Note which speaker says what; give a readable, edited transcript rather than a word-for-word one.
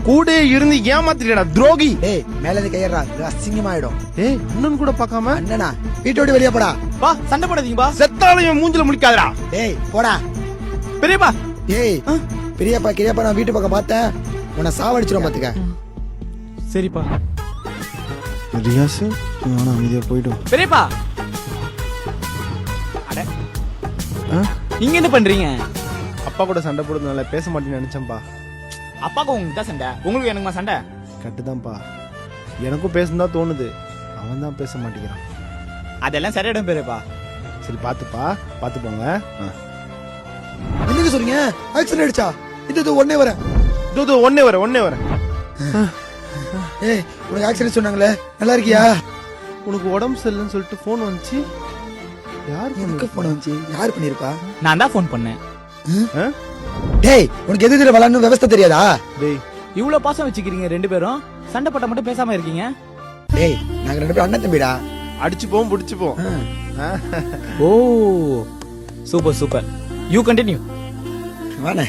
Speaker 1: கூட இருந்து ஏமாத்திட்டா துரோகி.
Speaker 2: டேய் மேல இருந்து கையறா, அசிங்கமாயிடும்.
Speaker 1: ஏய் அண்ணன் கூட பார்க்காம
Speaker 2: அண்ணனா வீட்டை விட்டு வெளியே போடா.
Speaker 3: பா சண்டை போடாதீங்கப்பா.
Speaker 1: செத்தாலையும் மூஞ்சில முடிக்காதடா.
Speaker 2: டேய் போடா.
Speaker 3: பெரியப்பா
Speaker 2: டேய் பெரியப்பா கிரியப்பா நான் வீட்டு பக்கம் பார்த்தேன், உன்னை சாவடிச்சிரும் பாத்துக்க.
Speaker 3: சரிப்பா.
Speaker 1: ரியாஸ் நானும் அமைதியா போயிடும்.
Speaker 3: பெரியப்பா அட நீங்க என்ன பண்றீங்க?
Speaker 1: அப்பா கூட சண்டை போடுறதுனால பேச மாட்டேன்னு நினைச்சேன்பா.
Speaker 3: அப்பாக்கு உங்களுக்கு தான் சண்டை, உங்களுக்கு எனக்குமா சண்டை?
Speaker 1: கட்டுதான்ப்பா, எனக்கும் பேசணும் தோணுது, அவன் தான் பேச மாட்டேங்கிறான்.
Speaker 3: அதெல்லாம் சரியிடம் பெரியப்பா.
Speaker 1: சரி பாத்துப்பா, பாத்து போங்க.
Speaker 2: என்னங்க சொல்றீங்க? ஆக்சிடென்ட் ஆயிடுச்சா? இது ஒன்னே வரேன்.
Speaker 1: இது ஒன்னே வரேன்.
Speaker 2: ஏய் உனக்கு ஆக்சிடென்ட் சொன்னாங்களே, நல்லா இருக்கியா?
Speaker 1: உனக்கு உடம்பு சரியில்லைன்னு சொல்லிட்டு போன் வந்துச்சு. யார்
Speaker 2: எனக்கு போன் வந்துச்சு? யார் பண்ணிருப்பா?
Speaker 3: நான் தான் ஃபோன் பண்ணேன்.
Speaker 2: டேய் உனக்கு எது எதிர விளையாடணும் விவசாய தெரியாதா?
Speaker 1: டேய்
Speaker 3: இவ்வளவு பாசம் வச்சுக்கிறீங்க ரெண்டு பேரும், சண்டை போட்ட மட்டும் பேசாம இருக்கீங்க.
Speaker 2: டேய் நாங்க ரெண்டு பேரும் அண்ணன் தம்பிடா.
Speaker 1: அடிச்சு போவோம் புடிச்சு போவோம்.
Speaker 3: ஓ சூப்பர் சூப்பர், யூ கண்டினியூ.
Speaker 2: வாணே.